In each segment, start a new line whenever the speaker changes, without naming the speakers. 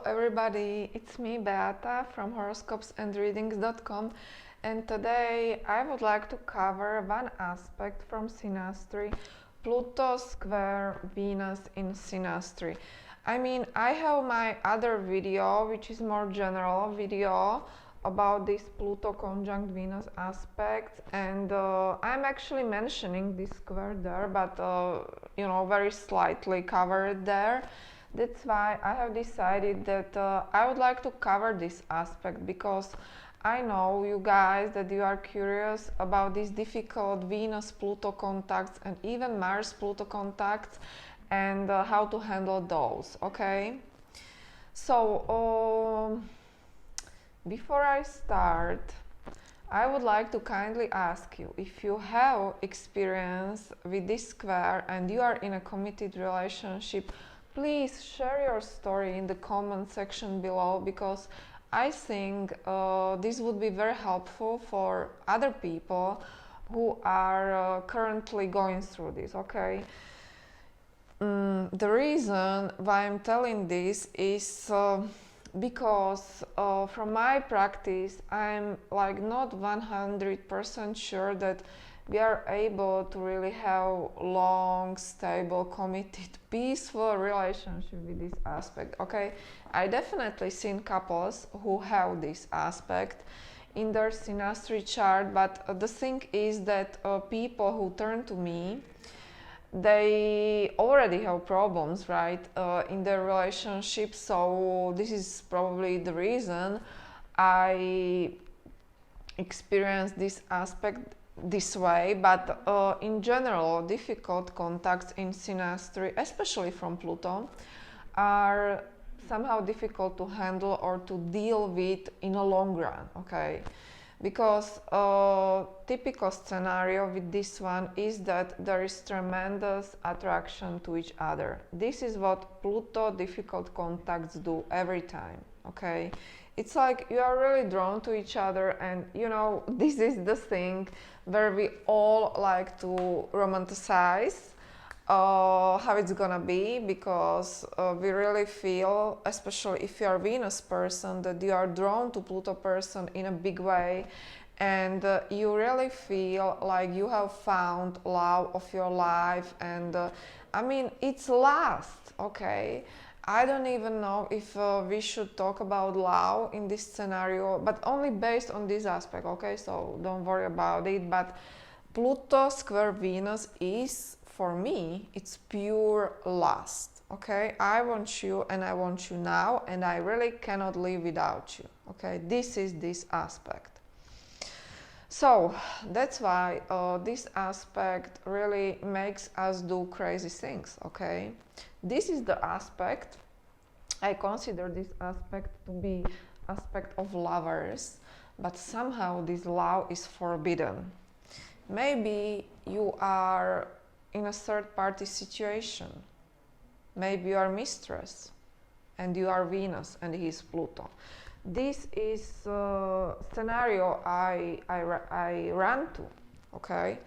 everybody, it's me Beata from horoscopesandreadings.com, and today I would like to cover one aspect from Synastry, Pluto square Venus in Synastry. I have my other video, which is more general video about this Pluto conjunct Venus aspect, and I'm actually mentioning this square there, but very slightly covered there. That's why I have decided that I would like to cover this aspect, because I know you guys that you are curious about these difficult Venus-Pluto contacts and even Mars-Pluto contacts, and how to handle those, okay? So before I start, I would like to kindly ask you, if you have experience with this square and you are in a committed relationship, please share your story in the comment section below, because I think this would be very helpful for other people who are currently going through this, okay? The reason why I'm telling this is because from my practice, I'm like not 100% sure that we are able to really have long, stable, committed, peaceful relationship with this aspect, okay? I definitely seen couples who have this aspect in their Synastry chart, but the thing is that people who turn to me, they already have problems, right, in their relationship. So this is probably the reason I experience this aspect this way. But in general, difficult contacts in Synastry, especially from Pluto, are somehow difficult to handle or to deal with in a long run, okay? Because typical scenario with this one is that there is tremendous attraction to each other. This is what Pluto difficult contacts do every time, okay? It's like you are really drawn to each other, and this is the thing where we all like to romanticize how it's gonna be, because we really feel, especially if you are a Venus person, that you are drawn to Pluto person in a big way, and you really feel like you have found love of your life, and it's last, okay? I don't even know if we should talk about love in this scenario, but only based on this aspect, okay? So don't worry about it. But Pluto square Venus is, for me, it's pure lust, okay? I want you and I want you now, and I really cannot live without you, okay? This is this aspect. So that's why this aspect really makes us do crazy things, okay? This is the aspect, I consider this aspect to be aspect of lovers, but somehow this love is forbidden. Maybe you are in a third party situation. Maybe you are mistress and you are Venus and he is Pluto. This is scenario I ran to, okay?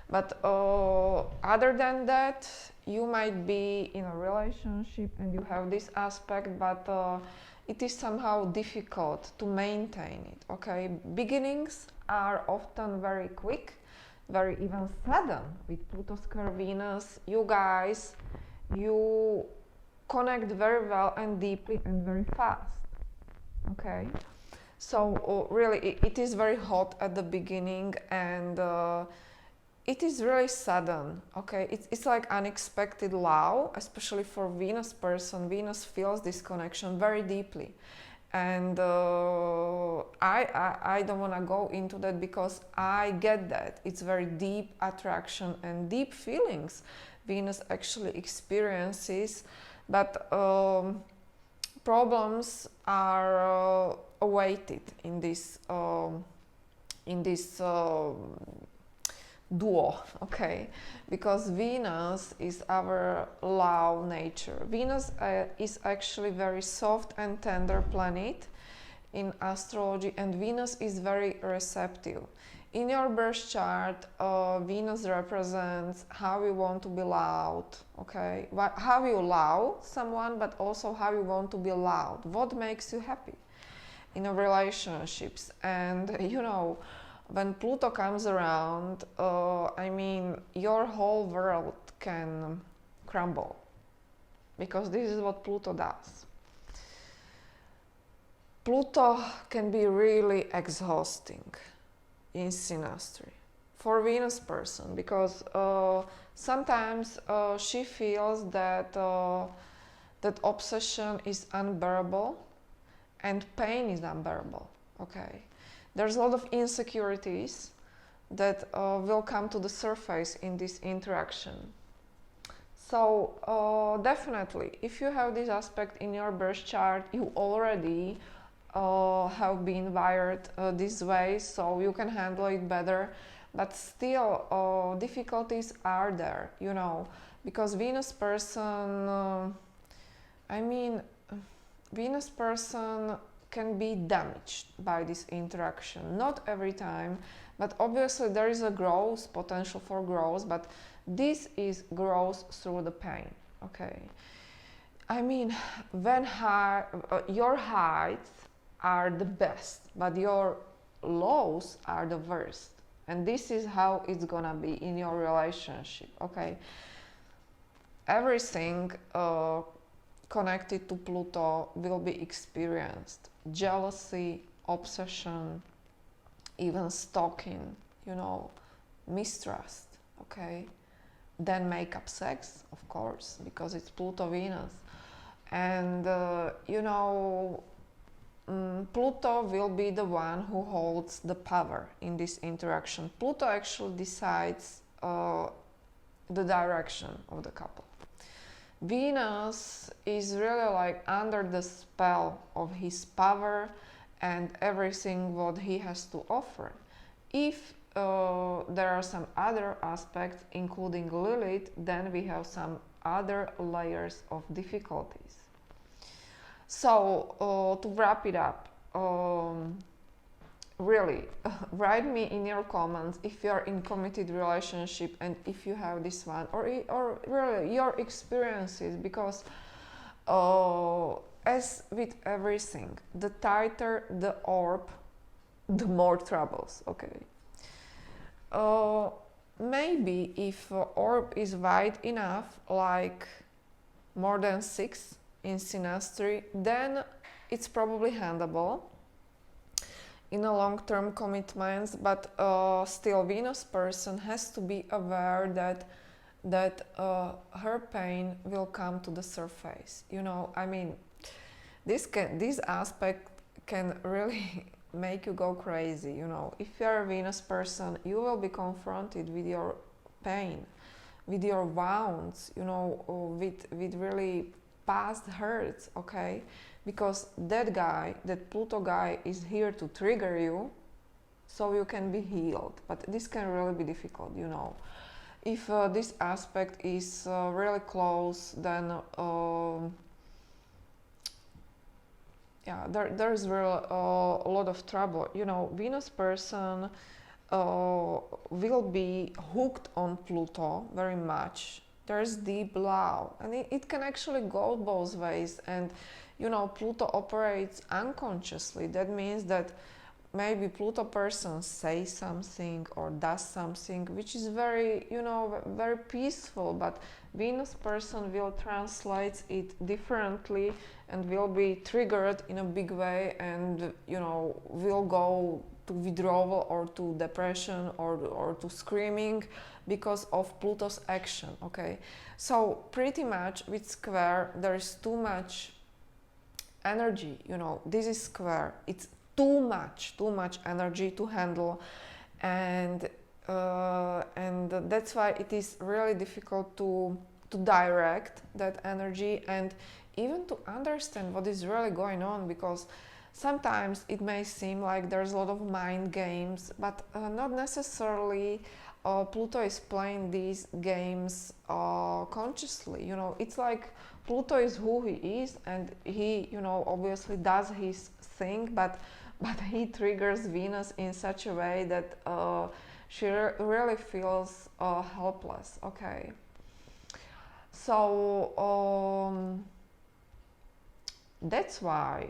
But other than that, you might be in a relationship and you have this aspect, but it is somehow difficult to maintain it, okay? Beginnings are often very quick, very even sudden. With Pluto square Venus, you guys, you connect very well and deeply and very fast, okay? So really it is very hot at the beginning, and it is really sudden, okay? It's like unexpected love, especially for Venus person. Venus feels this connection very deeply, and I don't want to go into that, because I get that it's very deep attraction and deep feelings Venus actually experiences, but problems are awaited in this duo, okay? Because Venus is our love nature. Venus is actually very soft and tender planet in astrology, and Venus is very receptive. In your birth chart, Venus represents how you want to be loved, okay? How you love someone, but also how you want to be loved. What makes you happy in a relationships? And you know, when Pluto comes around, I mean, your whole world can crumble, because this is what Pluto does. Pluto can be really exhausting in synastry for Venus person, because sometimes she feels that that obsession is unbearable and pain is unbearable. Okay, there's a lot of insecurities that will come to the surface in this interaction. So definitely, if you have this aspect in your birth chart, you already have been wired this way, so you can handle it better. But still, difficulties are there, you know, because Venus person, I mean, Venus person can be damaged by this interaction. Not every time, but obviously there is a growth, potential for growth, but this is growth through the pain, okay? I mean, when your heights are the best, but your lows are the worst. And this is how it's gonna be in your relationship, okay? Everything connected to Pluto will be experienced. Jealousy, obsession, even stalking, you know, mistrust, okay? Then make-up sex, of course, because it's Pluto Venus. And, you know, Pluto will be the one who holds the power in this interaction. Pluto actually decides the direction of the couple. Venus is really like under the spell of his power and everything what he has to offer. If there are some other aspects, including Lilith, then we have some other layers of difficulties. So to wrap it up, really write me in your comments if you are in committed relationship and if you have this one, or really your experiences, because as with everything, the tighter the orb, the more troubles, okay? Maybe if orb is wide enough, like more than 6 in synastry, then it's probably handleable in a long-term commitments, but still Venus person has to be aware that her pain will come to the surface. You know, I mean, this aspect can really make you go crazy. You know, if you're a Venus person, you will be confronted with your pain, with your wounds, you know, with really past hurts, okay? Because that guy, that Pluto guy, is here to trigger you so you can be healed. But this can really be difficult, you know. If this aspect is really close, then yeah, there's really a lot of trouble. You know, Venus person will be hooked on Pluto very much. There's deep love, and it can actually go both ways. And you know, Pluto operates unconsciously. That means that maybe Pluto person says something or does something which is very, you know, very peaceful, but Venus person will translate it differently and will be triggered in a big way, and you know, will go to withdrawal or to depression or to screaming because of Pluto's action, okay? So pretty much with square there is too much energy, you know, this is square, it's too much energy to handle, and that's why it is really difficult to direct that energy and even to understand what is really going on, because sometimes it may seem like there's a lot of mind games, but not necessarily Pluto is playing these games consciously. You know, it's like Pluto is who he is, and he, you know, obviously does his thing, but but he triggers Venus in such a way that she really feels helpless. Okay, so that's why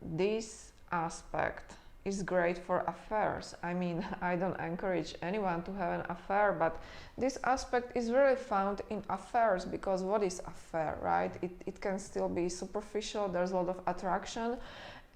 this aspect is great for affairs. I mean, I don't encourage anyone to have an affair, but this aspect is really found in affairs, because what is affair, right? It can still be superficial, there's a lot of attraction,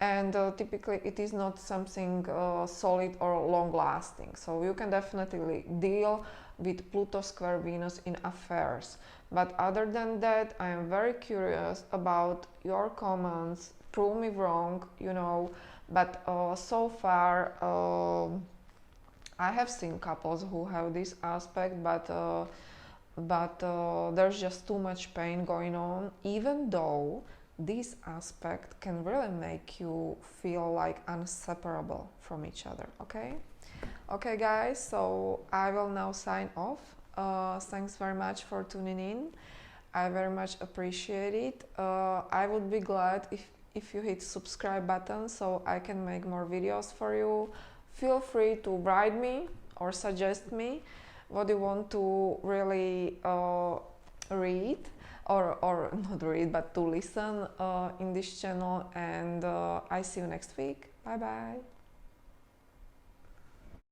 and typically it is not something solid or long lasting. So you can definitely deal with Pluto square Venus in affairs. But other than that, I am very curious about your comments. Prove me wrong, you know. But so far, I have seen couples who have this aspect, but there's just too much pain going on, even though this aspect can really make you feel like inseparable from each other. Okay guys, so I will now sign off. Thanks very much for tuning in. I very much appreciate it. I would be glad if you hit subscribe button so I can make more videos for you. Feel free to write me or suggest me what you want to really read, or not read, but to listen in this channel, and I see you next week. Bye bye.